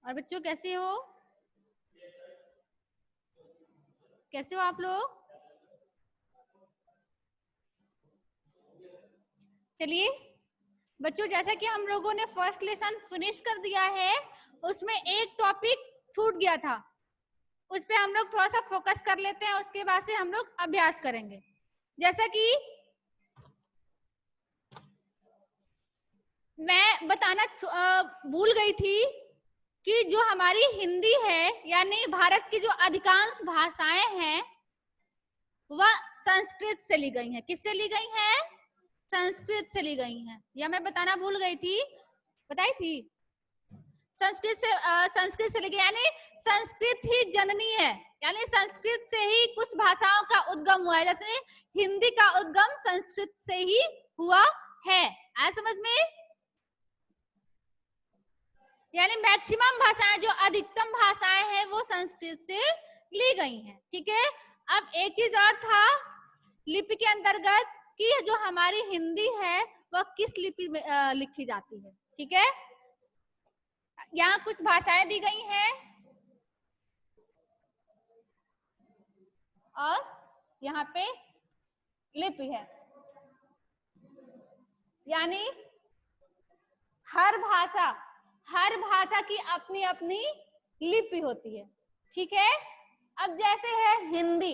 और बच्चों कैसे हो? कैसे हो आप लोग? चलिए बच्चों, जैसा कि हम लोगों ने फर्स्ट लेसन फिनिश कर दिया है, उसमें एक टॉपिक छूट गया था, उस पे हम लोग थोड़ा सा फोकस कर लेते हैं, उसके बाद से हम लोग अभ्यास करेंगे। जैसा कि मैं बताना भूल गई थी कि जो हमारी हिंदी है, यानी भारत की जो अधिकांश भाषाएं हैं वह संस्कृत से ली गई हैं। किससे ली गई हैं? संस्कृत से ली गई हैं। यह मैं बताना भूल गई थी, बताई थी। संस्कृत से ली गई, यानी संस्कृत ही जननी है, यानी संस्कृत से ही कुछ भाषाओं का उद्गम हुआ है। जैसे हिंदी का उद्गम संस्कृत से ही हुआ है। आया समझ में? यानी मैक्सिमम भाषाएं, जो अधिकतम भाषाएं हैं वो संस्कृत से ली गई हैं। ठीक है। अब एक चीज और था लिपि के अंतर्गत कि जो हमारी हिंदी है वह किस लिपि में लिखी जाती है। ठीक है। यहाँ कुछ भाषाएं दी गई हैं और यहाँ पे लिपि है, यानी हर भाषा की अपनी अपनी लिपि होती है। ठीक है। अब जैसे है हिंदी,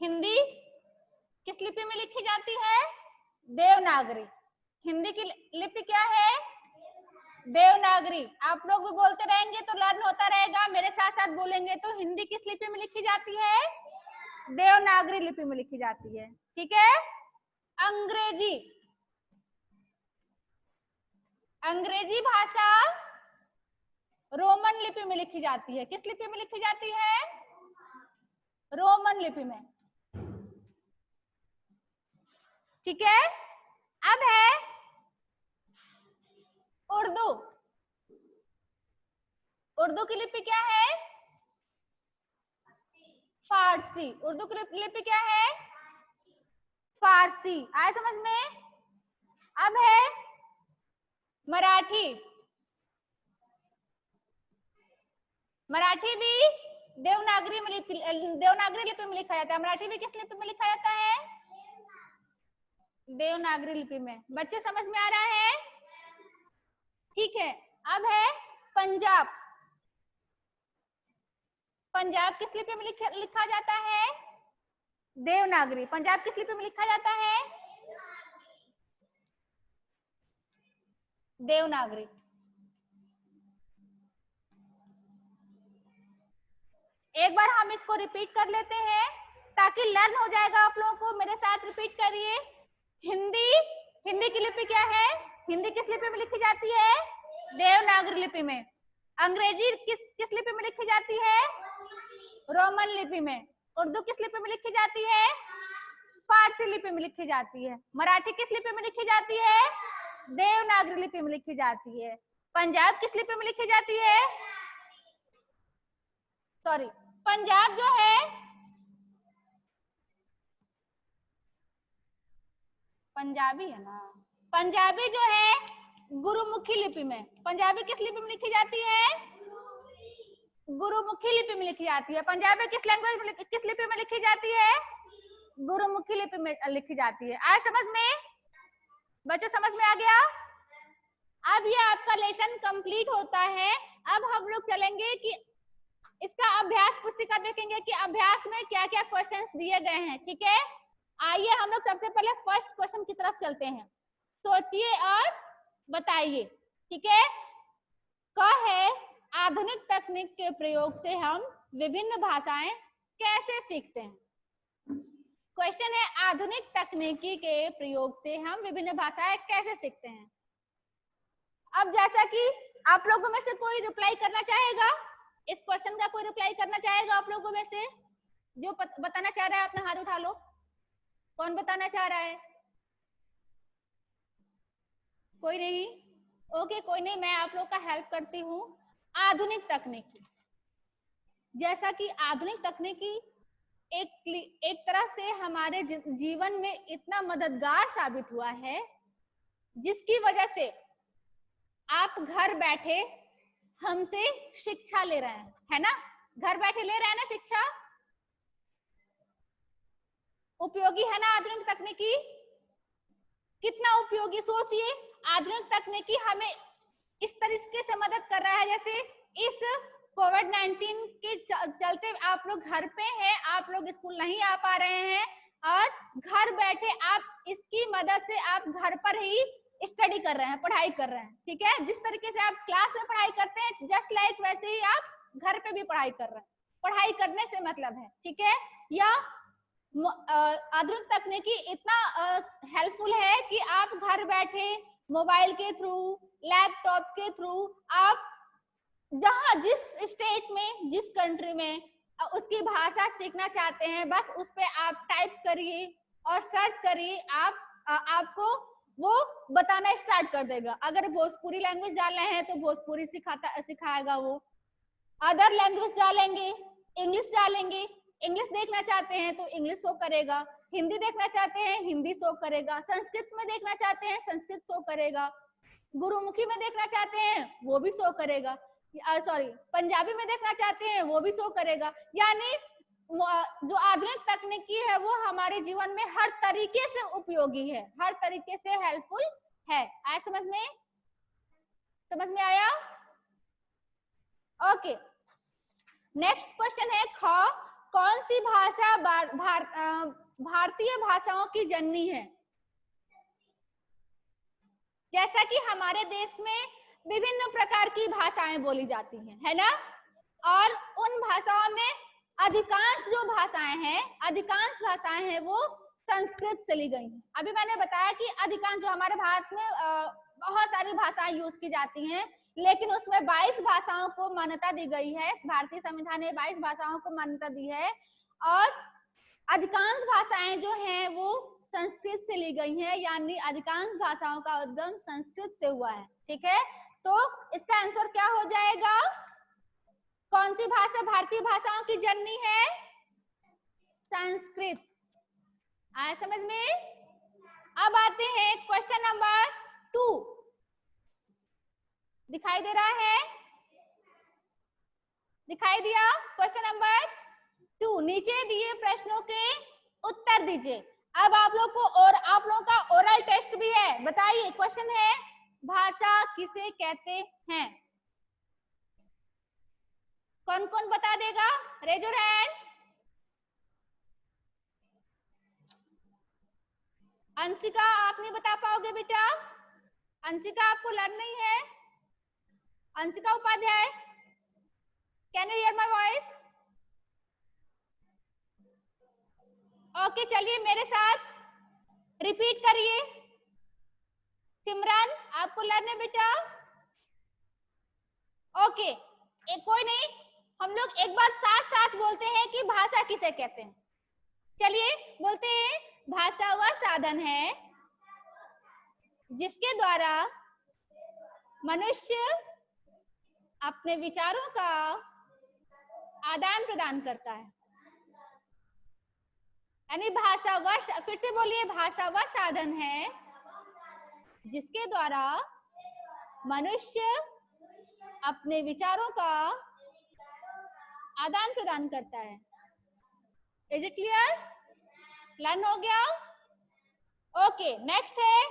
हिंदी किस लिपि में लिखी जाती है? देवनागरी। हिंदी की लिपि क्या है? देवनागरी। आप लोग भी बोलते रहेंगे तो लर्न होता रहेगा, मेरे साथ साथ बोलेंगे तो हिंदी किस लिपि में लिखी जाती है? देवनागरी लिपि में लिखी जाती है। ठीक है। अंग्रेजी, अंग्रेजी भाषा रोमन लिपि में लिखी जाती है। किस लिपि में लिखी जाती है? रोमन लिपि में। ठीक है। अब है उर्दू। उर्दू की लिपि क्या है? फारसी। उर्दू की लिपि क्या है? फारसी। आया समझ में? अब है मराठी। मराठी भी देवनागरी लिपि में लिखा जाता है। मराठी भी किस लिपि में लिखा जाता है? देवनागरी लिपि में। बच्चे समझ में आ रहा है? ठीक है। अब है पंजाब। पंजाब किस लिपि में लिखा जाता है? देवनागरी। पंजाब किस लिपि में लिखा जाता है? देवनागरी। एक बार हम इसको रिपीट कर लेते हैं ताकि लर्न हो जाएगा आप लोगों को। मेरे साथ रिपीट करिए। हिंदी, हिंदी की लिपि क्या है? हिंदी किस लिपि में लिखी जाती है? देवनागरी लिपि में। अंग्रेजी किस लिपि में लिखी जाती है? रोमन लिपि में। उर्दू किस लिपि में लिखी जाती है? फारसी लिपि में लिखी जाती है। मराठी किस लिपि में लिखी जाती है? देवनागरी लिपि में लिखी जाती है। पंजाब किस लिपि में लिखी जाती है? सॉरी, पंजाब जो है, पंजाबी है ना, पंजाबी जो है गुरुमुखी लिपि में। पंजाबी किस लिपि में लिखी जाती है? गुरुमुखी लिपि में लिखी जाती है। पंजाबी किस लैंग्वेज में, किस लिपि में लिखी जाती है? गुरुमुखी लिपि में लिखी जाती है। आया समझ में? बच्चों समझ में आ गया? अब ये आपका लेसन कंप्लीट होता है। अब हम लोग चलेंगे कि इसका अभ्यास पुस्तिका देखेंगे कि अभ्यास में क्या क्या क्वेश्चंस दिए गए हैं। ठीक है। आइए हम लोग सबसे पहले फर्स्ट क्वेश्चन की तरफ चलते हैं। सोचिए और बताइए। ठीक है। क है आधुनिक तकनीक के प्रयोग से हम विभिन्न भाषाएं कैसे सीखते हैं? क्वेश्चन है आधुनिक तकनीकी के प्रयोग से हम विभिन्न भाषाएं कैसे सीखते हैं। अब जैसा कि आप लोगों में से कोई रिप्लाई करना चाहेगा, इस क्वेश्चन का कोई रिप्लाई करना चाहेगा आप लोगों में से? जो बताना चाह रहा है अपना हाथ उठा लो। कौन बताना चाह रहा है? कोई नहीं? ओके, कोई नहीं, मैं आप लोग का हेल्प करती हूँ। आधुनिक तकनीकी, जैसा कि आधुनिक तकनीकी एक तरह से हमारे जीवन में इतना मददगार साबित हुआ है, जिसकी वजह से आप घर बैठे हमसे शिक्षा ले रहे हैं, है ना, घर बैठे ले रहे हैं ना शिक्षा। उपयोगी है ना आधुनिक तकनीकी, कितना उपयोगी, सोचिए। आधुनिक तकनीकी हमें इस तरीके से मदद कर रहा है, जैसे इस कोविड-19 के चलते आप लोग घर पे हैं, आप लोग स्कूल नहीं आ पा रहे हैं, और घर बैठे आप इसकी मदद से आप घर पर ही स्टडी कर रहे हैं, पढ़ाई कर रहे हैं, ठीक है। जिस तरीके से आप क्लास में पढ़ाई करते हैं, जस्ट लाइक वैसे ही आप घर पे भी पढ़ाई कर रहे हैं। पढ़ाई करने से मतलब है, ठीक है। या आधुनिक तकनीकी इतना हेल्पफुल है कि आप घर बैठे मोबाइल के थ्रू, लैपटॉप के थ्रू, आप जहां जिस स्टेट में, जिस कंट्री में उसकी भाषा सीखना चाहते हैं, बस उस पे आप टाइप करिए और सर्च करिए, आपको वो बताना स्टार्ट कर देगा। अगर भोजपुरी लैंग्वेज डाले हैं तो भोजपुरी सिखाएगा वो, अदर लैंग्वेज डालेंगे, इंग्लिश डालेंगे, इंग्लिश देखना चाहते हैं तो इंग्लिश शो करेगा, हिंदी देखना चाहते हैं हिंदी शो करेगा, संस्कृत में देखना चाहते हैं संस्कृत शो करेगा, गुरुमुखी में देखना चाहते हैं वो भी शो करेगा, सॉरी पंजाबी में देखना चाहते हैं वो भी शो करेगा। यानी जो आधुनिक तकनीकी है वो हमारे जीवन में हर तरीके से उपयोगी है, हर तरीके से हेल्पफुल है। आया समझ में? समझ में आया? ओके, नेक्स्ट क्वेश्चन है ख, कौन सी भाषा भारतीय भाषाओं की जननी है? जैसा कि हमारे देश में विभिन्न प्रकार की भाषाएं बोली जाती हैं, है ना, और उन भाषाओं में अधिकांश जो भाषाएं हैं वो संस्कृत से ली गई हैं। अभी मैंने बताया कि अधिकांश, जो हमारे भारत में बहुत सारी भाषाएं यूज की जाती हैं, लेकिन उसमें 22 भाषाओं को मान्यता दी गई है। भारतीय संविधान ने 22 भाषाओं को मान्यता दी है, और अधिकांश भाषाएं जो हैं वो संस्कृत से ली गई हैं, यानी अधिकांश भाषाओं का उद्गम संस्कृत से हुआ है, ठीक है। तो इसका आंसर क्या हो जाएगा? कौन सी भाषा भारतीय भाषाओं की जननी है? संस्कृत। आया समझ में? अब आते हैं क्वेश्चन नंबर 2। दिखाई दे रहा है? दिखाई दिया? क्वेश्चन नंबर 2, नीचे दिए प्रश्नों के उत्तर दीजिए। अब आप लोग को, और आप लोगों का ओरल टेस्ट भी है। बताइए, क्वेश्चन है भाषा किसे कहते हैं? कौन कौन बता देगा? Raise your hand. अंशिका, आप नहीं बता पाओगे बेटा? अंशिका, आपको लर्न नहीं है? Anshika Upadhyay, can you hear my voice? Okay, चलिए मेरे साथ रिपीट करिए। सिमरन, आपको लर्न है बेटा? ओके, कोई नहीं, हम लोग एक बार साथ साथ बोलते हैं कि भाषा किसे कहते हैं। चलिए बोलते हैं, भाषा वह साधन है जिसके द्वारा मनुष्य अपने विचारों का आदान प्रदान करता है। यानी भाषा वह, फिर से बोलिए, भाषा वह साधन है जिसके द्वारा मनुष्य अपने विचारों का आदान प्रदान करता है। Is it clear? लर्न हो गया? ओके, नेक्स्ट है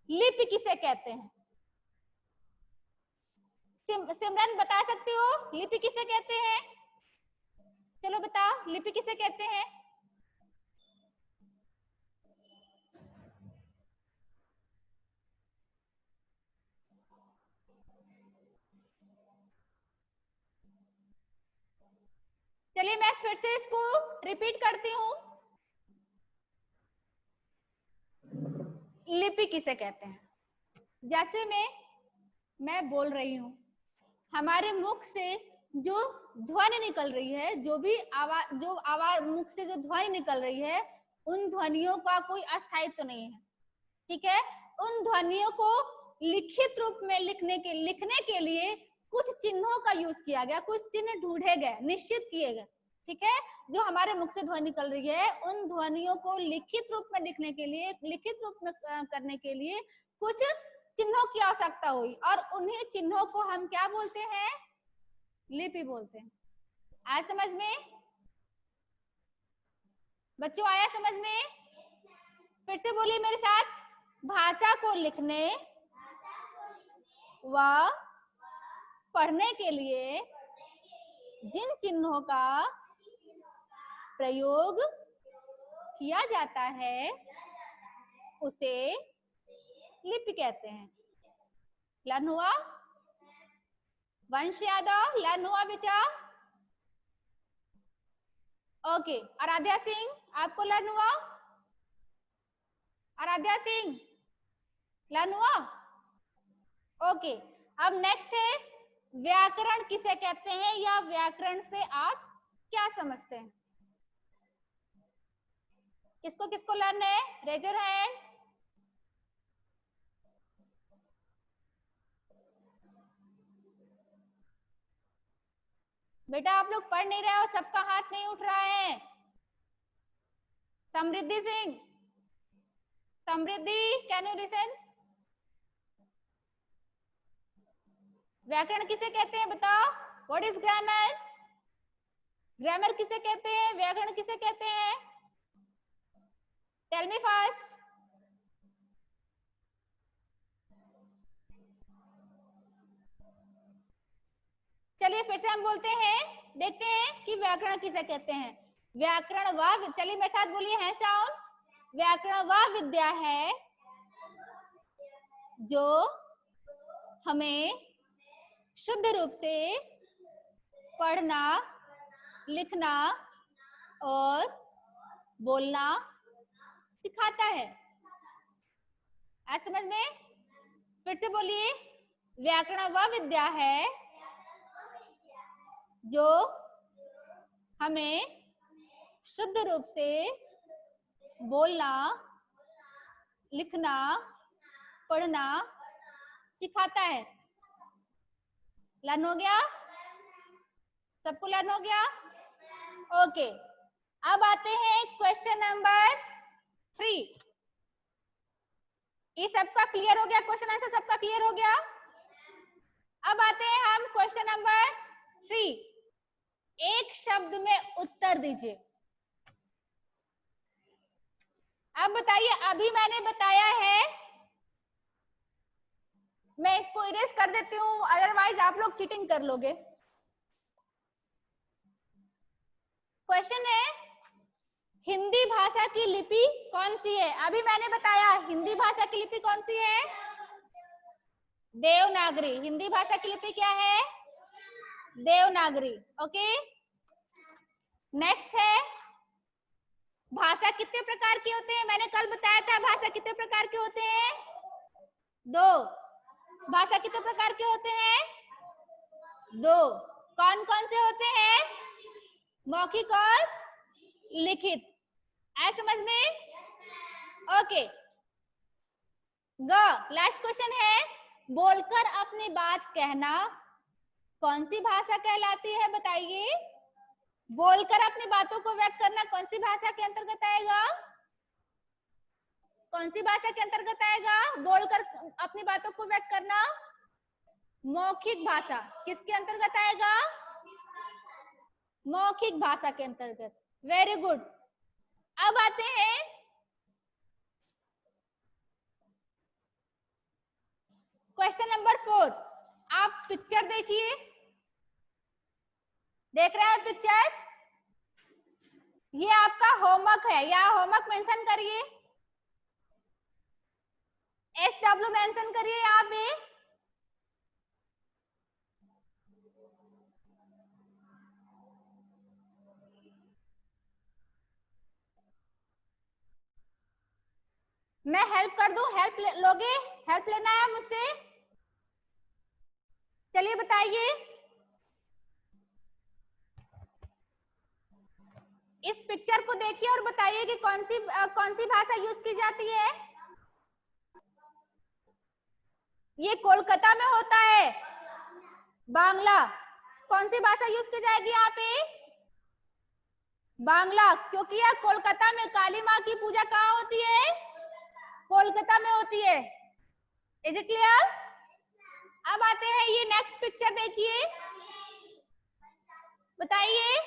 लिपि किसे कहते हैं? सिमरन बता सकते हो लिपि किसे कहते हैं? चलो बताओ, लिपि किसे कहते हैं? चलिए मैं फिर से इसको रिपीट करती हूँ। लिपि किसे कहते हैं? जैसे मैं बोल रही हूँ, हमारे मुख से जो ध्वनि निकल रही है, जो भी आवाज मुख से जो ध्वनि निकल रही है, उन ध्वनियों का कोई अस्थायित्व नहीं है, ठीक है। उन ध्वनियों को लिखित रूप में लिखने के लिए कुछ चिन्हों का यूज किया गया, कुछ चिन्ह ढूंढे गए, निश्चित किए गए, ठीक है। जो हमारे मुख से ध्वनि निकल रही है, उन ध्वनियों को लिखित रूप में लिखने के लिए, लिखित रूप में करने के लिए कुछ चिन्हों की आवश्यकता हुई और उन्हीं चिन्हों को हम क्या बोलते हैं? लिपि बोलते हैं। आया समझ में बच्चों? आया समझ में? फिर से बोलिए मेरे साथ, भाषा को लिखने व पढ़ने के लिए जिन चिन्हों का प्रयोग किया जाता है उसे लिपि कहते हैं। लर्न हुआ? वंश यादव लर्न हुआ बेटा? ओके, आराध्या सिंह आपको लर्न हुआ? आराध्या सिंह लर्न हुआ? ओके, अब नेक्स्ट है व्याकरण किसे कहते हैं या व्याकरण से आप क्या समझते हैं? किसको किसको लर्न है? Raise your hand. बेटा आप लोग पढ़ नहीं रहे हो, सबका हाथ नहीं उठ रहा है। समृद्धि सिंह, समृद्धि कैन यू लिसन? व्याकरण किसे कहते हैं बताओ? What is grammar? ग्रामर किसे कहते हैं? व्याकरण किसे कहते हैं? Tell me first. चलिए फिर से हम बोलते हैं, देखते हैं कि व्याकरण किसे कहते हैं। व्याकरण वह, चलिए मेरे साथ बोलिए, हैंड्स डाउन। व्याकरण वह विद्या है जो हमें शुद्ध रूप से पढ़ना, लिखना और बोलना सिखाता है। आज समझ में? फिर से बोलिए, व्याकरण वह विद्या है जो हमें शुद्ध रूप से बोलना, लिखना, पढ़ना सिखाता है। लर्न हो गया? सबको लर्न हो गया? ओके, अब आते हैं क्वेश्चन नंबर 3। ये सबका क्लियर हो गया? क्वेश्चन आंसर सबका क्लियर हो गया? अब आते हैं हम क्वेश्चन नंबर 3। एक शब्द में उत्तर दीजिए। अब बताइए, अभी मैंने बताया है, मैं इसको इरेज कर देती हूँ, अदरवाइज आप लोग चीटिंग कर लोगे। क्वेश्चन है, हिंदी भाषा की लिपि कौन सी है? अभी मैंने बताया हिंदी भाषा की लिपि कौन सी है? देवनागरी। हिंदी भाषा की लिपि क्या है? देवनागरी। ओके, नेक्स्ट है, भाषा कितने प्रकार के होते हैं? मैंने कल बताया था भाषा कितने प्रकार के होते हैं? 2। भाषा कितने प्रकार के होते हैं? 2। कौन कौन से होते हैं? मौखिक और लिखित। आया समझ में? ओके, लास्ट क्वेश्चन है, बोलकर अपनी बात कहना कौन सी भाषा कहलाती है? बताइए, बोलकर अपनी बातों को व्यक्त करना कौन सी भाषा के अंतर्गत आएगा? कौन सी भाषा के अंतर्गत आएगा बोलकर अपनी बातों को व्यक्त करना? मौखिक भाषा। किसके अंतर्गत आएगा? मौखिक भाषा के अंतर्गत। Very good. अब आते हैं क्वेश्चन नंबर 4। आप पिक्चर देखिए, देख रहे हैं पिक्चर? ये आपका होमवर्क है, या होमवर्क मेंशन करिए, SW मेंशन करिए यहाँ पे। मैं हेल्प कर दूं? हेल्प लोगे? हेल्प लेना है मुझसे? चलिए बताइए, इस पिक्चर को देखिए और बताइए कि कौन सी भाषा यूज की जाती है? ये कोलकाता में होता है, बांग्ला। कौन सी भाषा यूज की जाएगी यहाँ पे? बांग्ला, क्योंकि यह कोलकाता में काली माँ की पूजा कहाँ होती है? कोलकाता में होती है। Is it clear? अब आते हैं ये नेक्स्ट पिक्चर देखिए, बताइए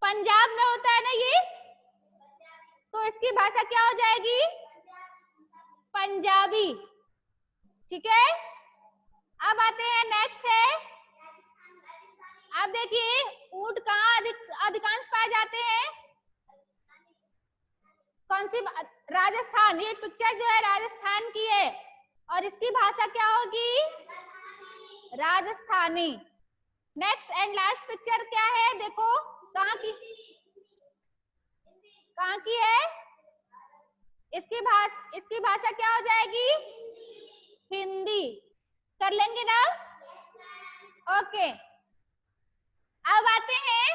पंजाब में होता है ना ये, तो इसकी भाषा क्या हो जाएगी? पंजाबी। ठीक है, अब आते हैं नेक्स्ट है, आप देखिए ऊंट कहाँ अधिकांश पाए जाते हैं? कौन सी? राजस्थान। ये पिक्चर जो है राजस्थान की है और इसकी भाषा क्या होगी? Rajasthani. Next and last picture क्या है? देखो कहाँ की, कहाँ की है? इसकी भाषा क्या हो जाएगी? हिंदी। कर लेंगे ना? ओके, अब आते हैं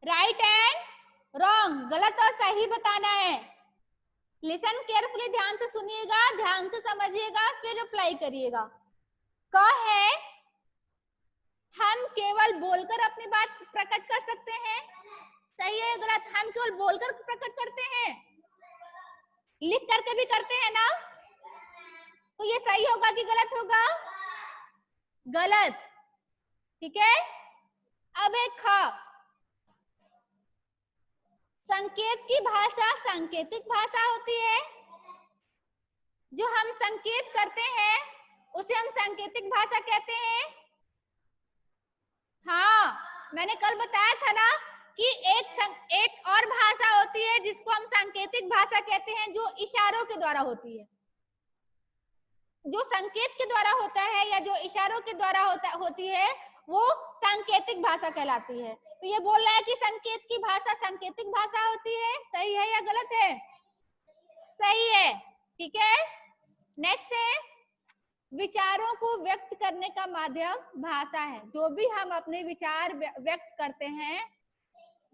राइट एंड रॉन्ग, गलत और सही बताना है। लिसन केयरफुली, ध्यान से सुनिएगा, ध्यान से समझिएगा, फिर रिप्लाई करिएगा। क है हम केवल बोलकर अपनी बात प्रकट कर सकते हैं, सही है गलत? हम केवल बोलकर प्रकट करते हैं, लिख करके भी करते हैं ना, तो ये सही होगा कि गलत होगा? गलत। ठीक है, अब एक ख, संकेत की भाषा सांकेतिक भाषा होती है। जो हम संकेत करते हैं उसे हम सांकेतिक भाषा कहते हैं। हाँ, मैंने कल बताया था ना कि एक और भाषा होती है जिसको हम सांकेतिक भाषा कहते हैं, जो इशारों के द्वारा होती है। जो संकेत के द्वारा होता है या जो इशारों के द्वारा होती है वो सांकेतिक भाषा कहलाती है। तो ये बोल रहा है कि संकेत की भाषा सांकेतिक भाषा होती है, सही है या गलत है? सही है। ठीक है, नेक्स्ट है विचारों को व्यक्त करने का माध्यम भाषा है। जो भी हम अपने विचार व्यक्त करते हैं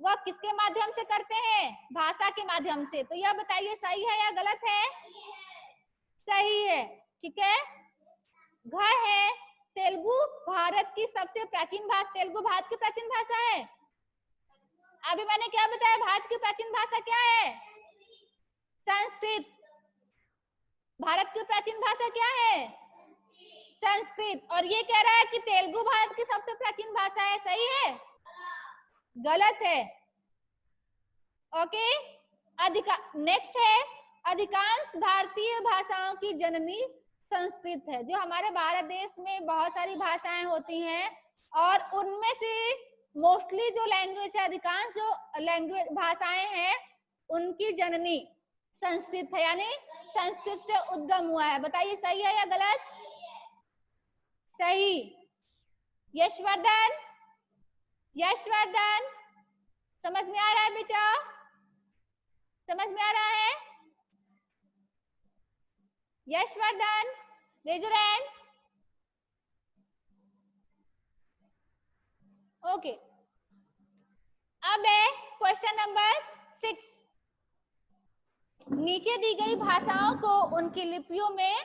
वह किसके माध्यम से करते हैं? भाषा के माध्यम से। तो यह बताइए सही है या गलत है? सही है। ठीक है, घ है तेलुगु भारत की सबसे प्राचीन भाषा। तेलुगु भारत की प्राचीन भाषा है। अभी मैंने क्या बताया, भारत की प्राचीन भाषा क्या है? संस्कृत। भारत की प्राचीन भाषा क्या है? संस्कृत। और ये कह रहा है कि तेलुगु भारत की सबसे प्राचीन भाषा है, सही है? गलत है। ओके, नेक्स्ट है अधिकांश भारतीय भाषाओं की जननी संस्कृत है। जो हमारे भारत देश में बहुत सारी भाषाएं होती हैं और उनमें से मोस्टली जो लैंग्वेज है, अधिकांश जो लैंग्वेज भाषाएं हैं उनकी जननी संस्कृत है, यानी संस्कृत से उद्गम हुआ है। बताइए सही है या गलत? सही। यशवर्धन, यशवर्धन समझ में आ रहा है बेटा? समझ में आ रहा है? Yashvardhan raise your hand. Okay, अब है क्वेश्चन नंबर 6। नीचे दी गई भाषाओं को उनकी लिपियों में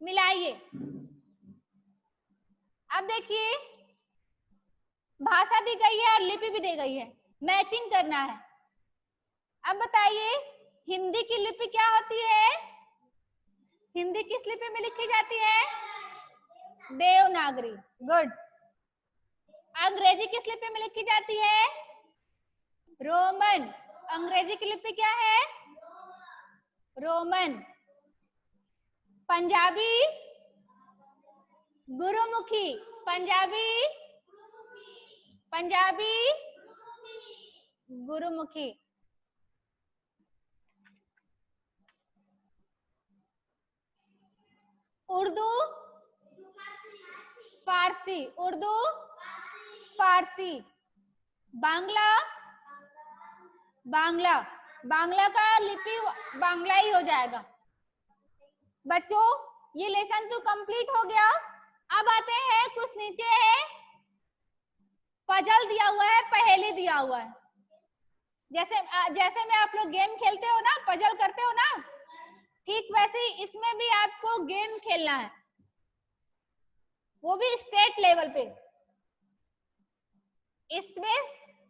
मिलाइए। अब देखिए भाषा दी गई है और लिपि भी दी गई है, मैचिंग करना है। अब बताइए हिंदी की लिपि क्या होती है? हिंदी किस लिपि में लिखी जाती है? देवनागरी। गुड। अंग्रेजी किस लिपि में लिखी जाती है? रोमन। अंग्रेजी की लिपि क्या है? रोमन। पंजाबी गुरुमुखी। पंजाबी पंजाबी गुरुमुखी। उर्दू फारसी। उर्दू फारसी। बांग्ला बांग्ला। बांग्ला का लिपि बांग्ला ही हो जाएगा। बच्चों ये लेसन तो कंप्लीट हो गया। अब आते हैं कुछ नीचे है पजल दिया हुआ है, पहेली दिया हुआ है। जैसे में आप लोग गेम खेलते हो ना, पजल करते हो ना, ठीक वैसे ही इसमें भी आपको गेम खेलना है, वो भी स्टेट लेवल पे। इसमें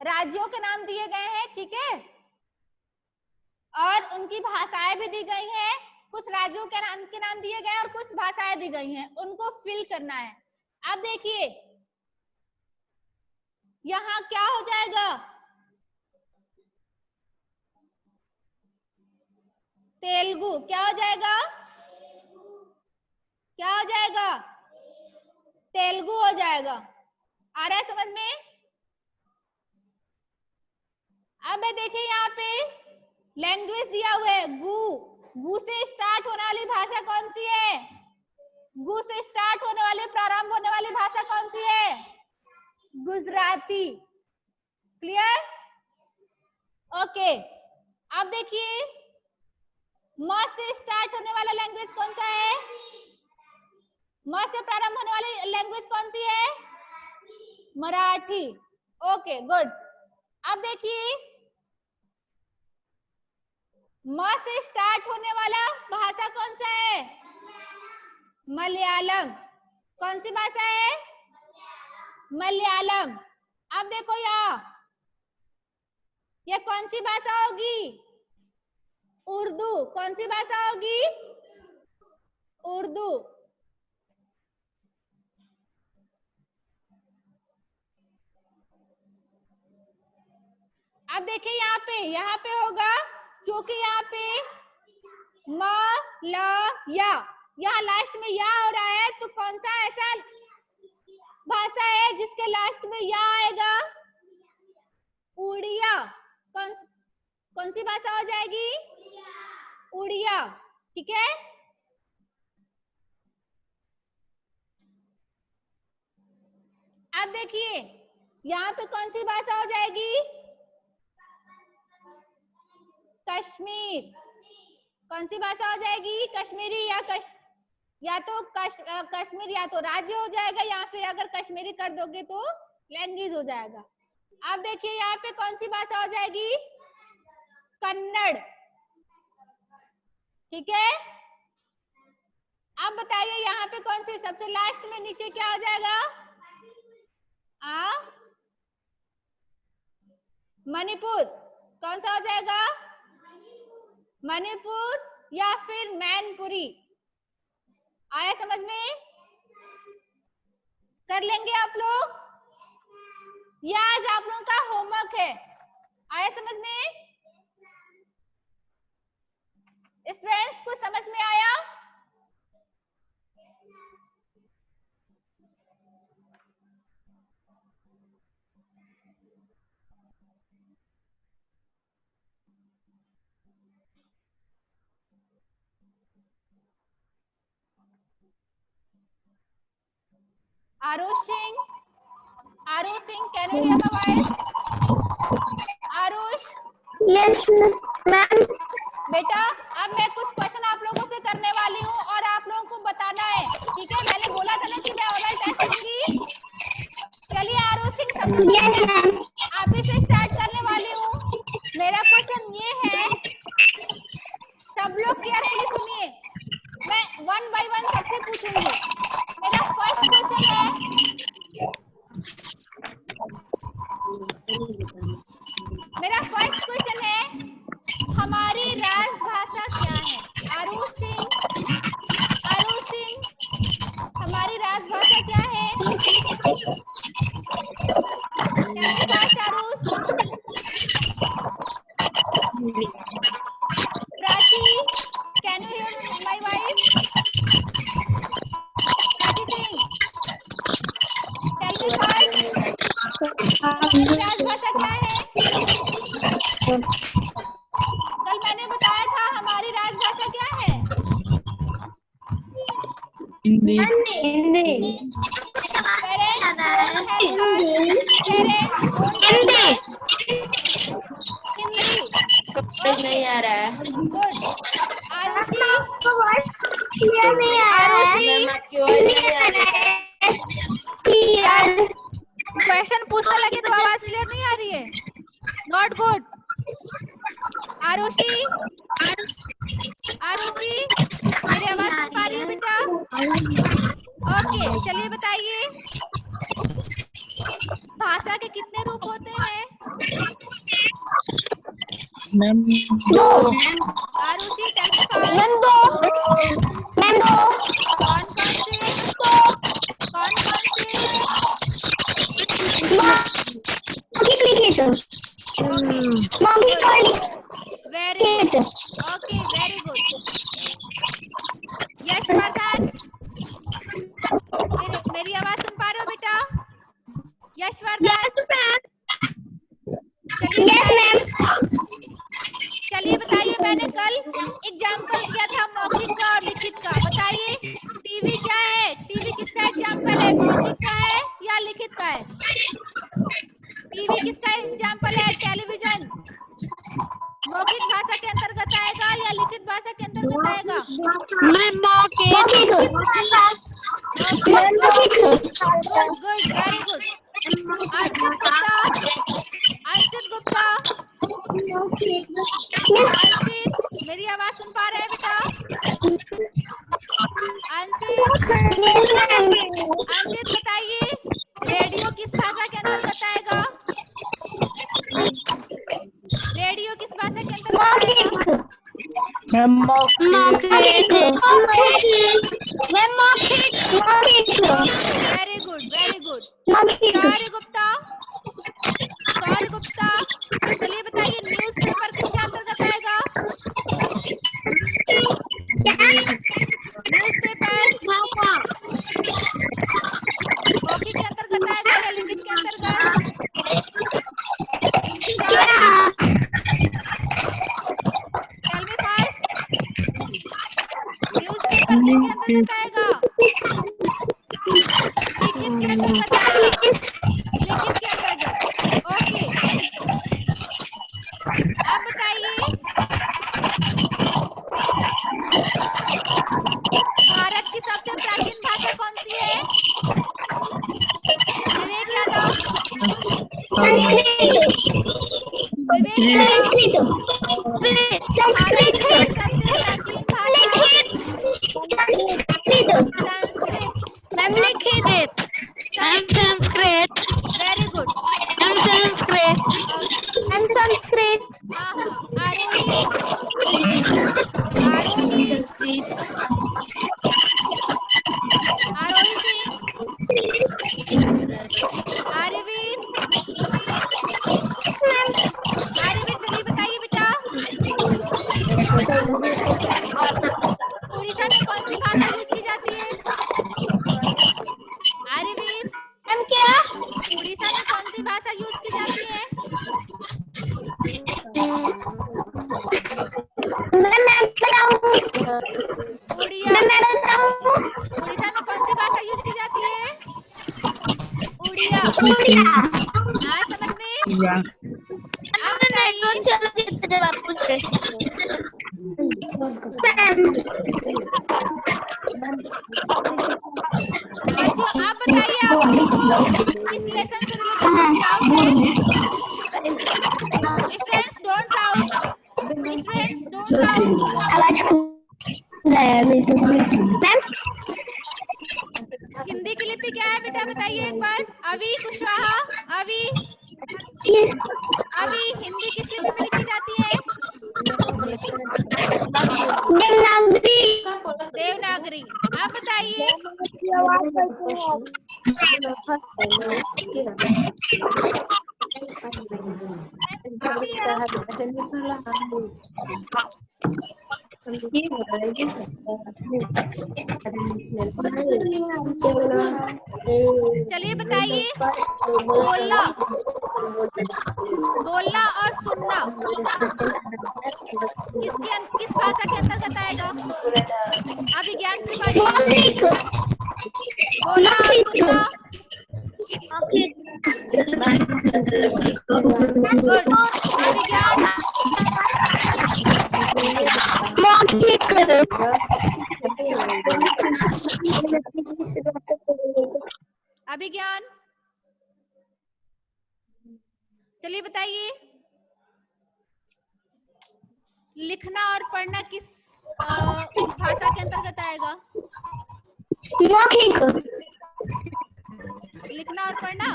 राज्यों के नाम दिए गए हैं, ठीक है, और उनकी भाषाएं भी दी गई हैं, कुछ राज्यों के नाम दिए गए और कुछ भाषाएं दी गई हैं, उनको फिल करना है। अब देखिए यहाँ क्या हो जाएगा, तेलुगु क्या हो जाएगा, क्या हो जाएगा, तेलुगु हो जाएगा। आ रहा है समझ में? अब देखिए यहाँ पे लैंग्वेज दिया हुआ है, गु से स्टार्ट होने वाली भाषा कौन सी है, गु से स्टार्ट होने वाली प्रारंभ होने वाली भाषा कौन सी है, गुजराती। क्लियर? ओके। अब देखिए म से स्टार्ट होने वाला लैंग्वेज कौन सा है, म से प्रारंभ होने वाली लैंग्वेज कौन सी है, मराठी। Okay good. अब देखिए म से स्टार्ट होने वाला भाषा कौन सा है, मलयालम। कौन सी भाषा है, मलयालम। अब देखो यहाँ ये कौन सी भाषा होगी, उर्दू। कौन सी भाषा होगी, उर्दू। अब देखिए यहाँ पे होगा, क्योंकि यहाँ पे म ल या, यहाँ लास्ट में या हो रहा है, तो कौन सा ऐसा भाषा है जिसके लास्ट में या आएगा, उड़िया। कौन सी भाषा हो जाएगी, उड़िया। ठीक है। अब देखिए यहाँ पे कौन सी भाषा हो जाएगी, कश्मीर। कौन सी भाषा हो जाएगी, कश्मीरी या तो कश्मीर या तो राज्य हो जाएगा, या फिर अगर कश्मीरी कर दोगे तो लैंग्वेज हो जाएगा। अब देखिए यहाँ पे कौन सी भाषा हो जाएगी, कन्नड़। ठीक है। अब बताइए यहाँ पे कौन सी सबसे लास्ट में नीचे क्या हो जाएगा, मणिपुर। कौन सा हो जाएगा, मणिपुर या फिर मैनपुरी। आया समझ में? कर लेंगे आप लोग, या आज आप लोगों का होमवर्क है। आया समझ में? स्टूडेंट्स को समझ में आया? Arush Singh, can you hear my voice? Arush? Yes, ma'am. बेटा अब मैं कुछ क्वेश्चन आप लोगों से करने वाली हूँ और आप लोगों को बताना है। ठीक है, मैंने बोला था ना कि मैं ओरल टेस्ट दूंगी। चलिए आरुष सिंह, सबसे पहले आप ही से स्टार्ट करने वाली हूँ। मेरा क्वेश्चन ये है, सब लोग केयरफुली सुनिए, मैं 1 बाय 1 सबसे पूछूंगी। मेरा फर्स्ट क्वेश्चन है, हमारी राजभाषा क्या है? आरुष सिंह, हमारी राजभाषा क्या है? Aarush, Prachi, can you hear my voice? Prachi Singh, tell me first, हमारी राजभाषा क्या है? कल मैंने बताया था हमारी राजभाषा क्या है? हिंदी। नहीं आ रहा है। क्वेश्चन पूछने लगे तो आवाज क्लियर नहीं आ रही है। Not good. आरुषि, मेरी आवाज सुन पा रही हो बेटा? ओके, चलिए बताइए भाषा के कितने रूप होते हैं? दो। Aarushi, tell me first. Example किया था मौखिक का और लिखित का, बताइए टीवी क्या है? टीवी किसका एग्जाम्पल है? मौखिक का है या लिखित का है? टीवी किसका एग्जाम्पल है? टेलीविजन मौखिक भाषा के अंतर्गत आएगा या लिखित भाषा के अंतर्गत आएगा? Good, very good. Anshit Gupta, Anshit Gupta, Anshit मेरी आवाज सुन पा रहे हैं बेटा? अंशित, अंशित बताइए रेडियो किस भाषा के अंतर्गत आएगा? रेडियो किस भाषा के अंतर्गत आएगा? Very good, very good. सौर्य गुप्ता, सौर्य गुप्ता चलिए बताइए न्यूज़पेपर किसके अंतर्गत आएगा? न्यूज़पेपर मौखिक के अंतर्गत आएगा या लिखित के अंतर्गत? टेल मी फर्स्ट, न्यूज़पेपर किसके अंतर्गत आएगा? लिखित के अंतर्गत आएगा, लिखित के अंतर्गत। ओके, आप बताइए भारत की सबसे प्राचीन भाषा कौन सी है? विवेक यादव, विवेक यादव, भारत की सबसे प्राचीन भाषा संस्कृत। Very good. संस्कृत आरोही, आरोही, आरोही सिंह, आर्यवीर, आर्यवीर चलिए बताइए बेटा उड़ीसा में कौन सी भाषा यूज की जाती है? आर्यवीर क्या? उड़ीसा में कौन सी भाषा यूज की जाती है? उड़िया। उड़ीसा में कौन सी भाषा यूज की जाती है? उड़िया। हाँ समझ में? आप बताइए जब आप पूछ रहे बच्चों आप बताइए आप लोगों को इस लेसन से रिलेटेड कुछ डाउट है? Students don't shout, students don't shout. Hindi की लिपि क्या है बेटा बताइए एक बार? अभी कुशवाहा, अभी अभी हिंदी किस लिपि में लिखी जाती है? देवनागरी। आप बताइए चलिए बताइए बोलना, बोलना और सुनना किस भाषा के अंतर्गत आएगा? अभिज्ञान त्रिपाठी, बोलना और सुनना। गुड। अभिज्ञान, अभिज्ञान चलिए बताइए लिखना और पढ़ना किस भाषा के अंतर्गत आएगा? लिखना और पढ़ना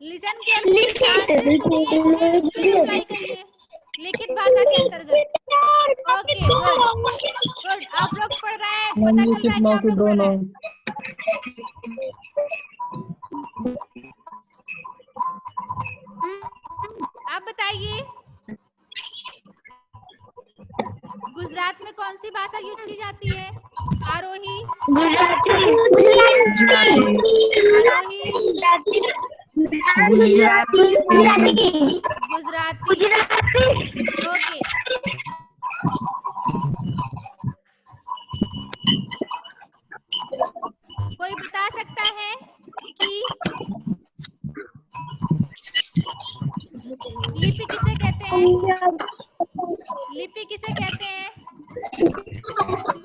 लिसन केयरफुली, ध्यान से सुनिए, फिर रिप्लाई करिए। लिखित भाषा के अंतर्गत। ओके गुड गुड, आप लोग पढ़ रहे हैं, पता चल रहा है कि आप लोग पढ़ रहे हैं। आप बताइए गुजरात में कौन सी भाषा यूज की जाती है? आरोही, आरोही, गुजराती। ओके, कोई बता सकता है कि लिपि किसे कहते हैं? लिपि किसे कहते हैं?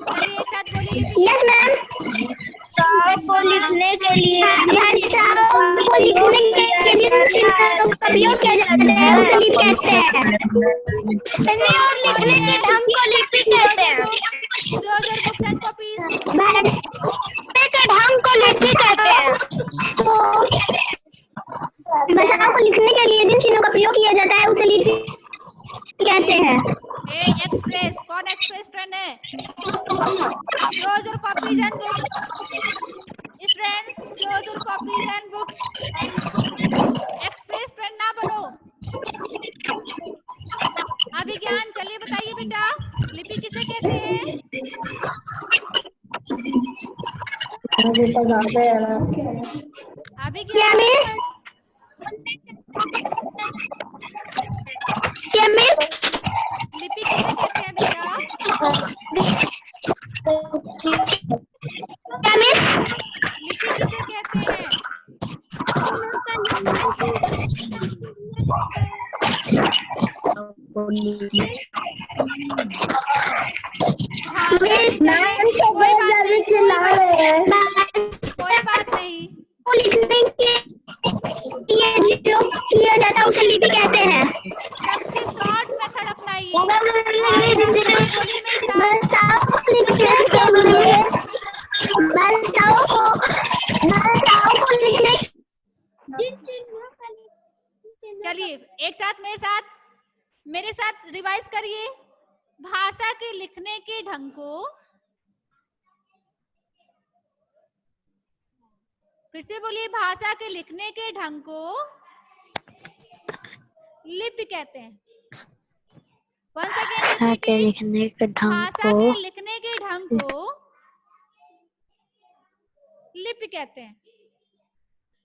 चलिए एक साथ बोलिए लिपि। Yes ma'am. को लिखने के लिए उपयोग किया जाता है उसे लिपि कहते हैं। पढ़ने और लिखने के ढंग को लिपि कहते हैं। क्लोजर बुक्स एंड कॉपीज के ढंग को लिपि कहते हैं। भाषाओं को लिखने के लिए जिन चिन्हों का प्रयोग किया जाता है उसे लिपि कहते हैं। एक्सप्रेस, कौन एक्सप्रेस ट्रेंड है? Close your copies and books students, close your copies and books. Express trend ना बनो। अभिज्ञान, चलिए बताइए बेटा, लिपि किसे कहते हैं? अभिज्ञान, लिपि किसे कहते हैं बेटा? लिपि किसे कहते हैं? कोई बात नहीं। लिखने के लिए जो किया जाता है उसे लिपि कहते हैं। सबसे शॉर्ट मेथड अपनाइए। चलिए एक साथ मेरे साथ रिवाइज करिए। भाषा के लिखने के ढंग को, फिर से बोलिए, भाषा के लिखने के ढंग को लिपि कहते हैं। भाषा के लिखने के ढंग को लिपि कहते हैं।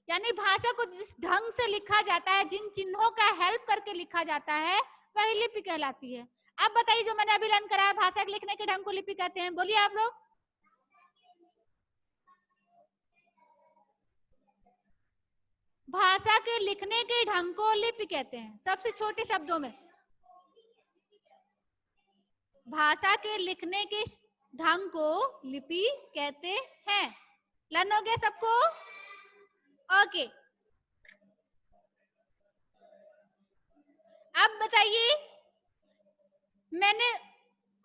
यानी भाषा को जिस ढंग से लिखा जाता है, जिन चिन्हों का हेल्प करके लिखा जाता है, वही लिपि कहलाती है। अब बताइए, जो मैंने अभी लर्न कराया, भाषा के लिखने के ढंग को लिपि कहते हैं। बोलिए आप लोग। भाषा के लिखने के ढंग को लिपि कहते हैं। सबसे छोटे शब्दों में, भाषा के लिखने के ढंग को लिपि कहते हैं। लर्न हो गया सबको? ओके, अब बताइए, मैंने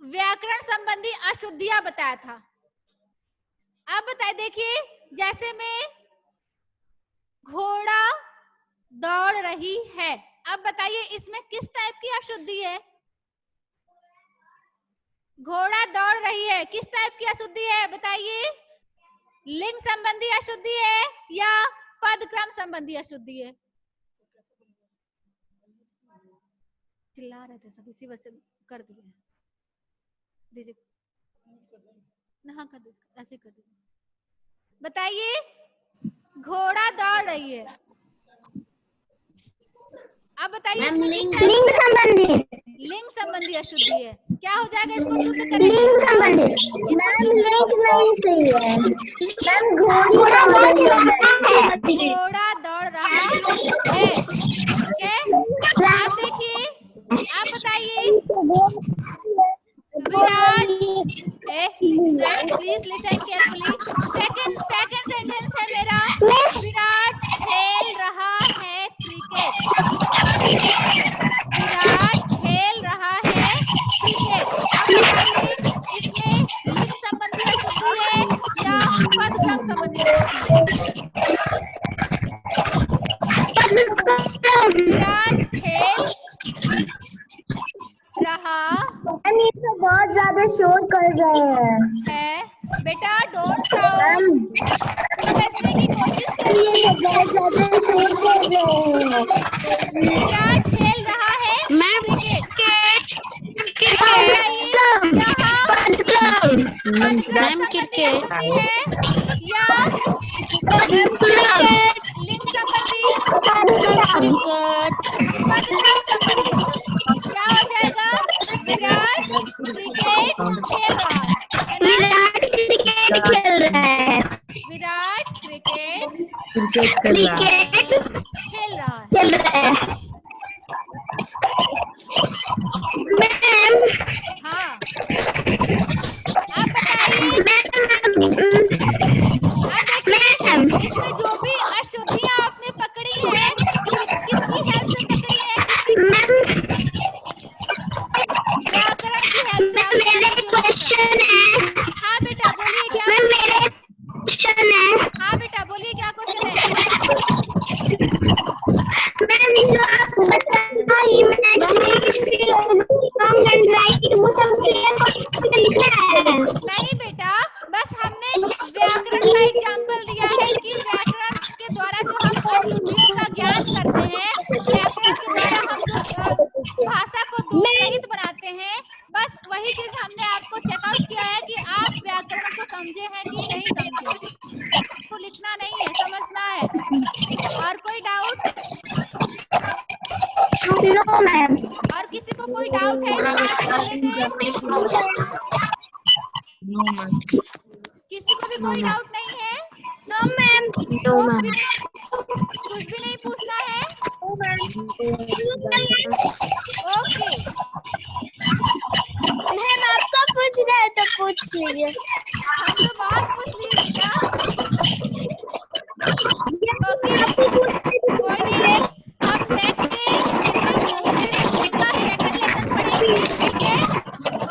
व्याकरण संबंधी अशुद्धियां बताया था। अब बताइए, देखिए, जैसे में घोड़ा दौड़ रही है। अब बताइए इसमें किस टाइप की अशुद्धि है? घोड़ा दौड़ रही है, किस टाइप की अशुद्धि है बताइए? लिंग संबंधी अशुद्धि है या पदक्रम संबंधी अशुद्धि है? चिल्ला रहे थे सब, इसी वजह से कर दिए। दीजिए, हाँ कर दीजिए, ऐसे कर दीजिए। बताइए, घोड़ा दौड़ रही है। अब बताइए, लिंग संबंधी अशुद्धि है। क्या हो जाएगा? इसको शुद्ध करेंगे। लिंग संबंधी। घोड़ा दौड़ रहा है। ठीक है, आप देखिए, आप बताइए, Virat, please listen carefully. Second sentence है मेरा, विराट खेल रहा है क्रिकेट। विराट खेल रहा है क्रिकेट। अब बताइए, इसमें लिंग संबंधी अशुद्धि है या पदक्रम संबंधी अशुद्धि है? विराट खेल रहा बहुत ज्यादा शोर कर रहे है। बेटा डोंट साउंड, समझने की कोशिश करिए। बहुत ज्यादा शोर कर रहे हैं। विराट खेल रहा है क्रिकेट। है या लिंग संबंधी? खेल रहा है ना? विराट क्रिकेट खेल रहा है। विराट क्रिकेट क्रिकेट खेल रहा है। क्रिकेट खेल रहा है। खेल रहा है। मैम हाँ, आप बताइए। अब देखिए, इसमें जो भी अशुद्धियां आपने पकड़ी है, किसकी हेल्प से पकड़ी है? व्याकरण की हेल्प से आपने मेरे अशुद्धियों को पकड़ा। क्वेश्चन है। हाँ बेटा बोलिए, क्या मैम क्वेश्चन मेरे है? क्वेश्चन है। हाँ बेटा बोलिए, क्या क्वेश्चन है? मैम जो आप बताना imagine feel wrong and right वो सब क्लियर करके लिखना है। नहीं बेटा, बस हमने व्याकरण का एग्जाम्पल दिया है कि व्याकरण के द्वारा जो हम अशुद्धियों का ज्ञान करते हैं, व्याकरण के द्वारा हम जो भाषा को दोष रहित बनाते हैं, बस वही चीज हमने आपको चेकआउट किया है कि आप व्याकरण को समझे हैं कि नहीं समझे। तो लिखना नहीं है, समझना है। और कोई डाउट? No ma'am. और किसी को कोई डाउट है इसको आगे चलने दें? किसी को भी कोई डाउट नहीं है? No ma'am. कुछ भी नहीं पूछना है? ओके। मैम आपको पूछना है तो पूछ लीजिए। हम तो बहुत पूछ लिए बेटा। ओके, कोई नहीं, हम नेक्स्ट डे हिंदी लैंग्वेज का सेकंड लेसन पढ़ेंगे, ठीक है?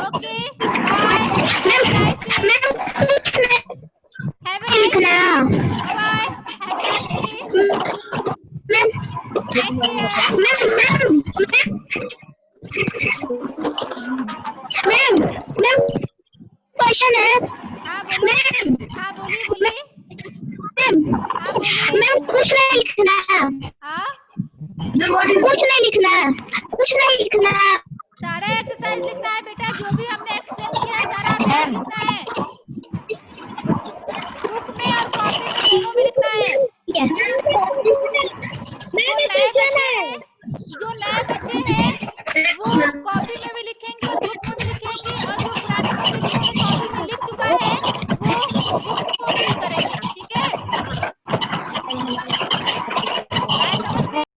Okay, bye, have a nice day. Have a nice day. Bye, have a nice day. Take care. Ma'am question है। हाँ बोलो। हाँ बोलिए बोलिए। हाँ बोलिए। मैम कुछ नहीं लिखना। हाँ, कुछ नहीं लिखना। कुछ नहीं लिखना। सारा एक्सरसाइज लिखना है बेटा, जो भी हमने एक्सप्लेन किया है सारा आपको लिखना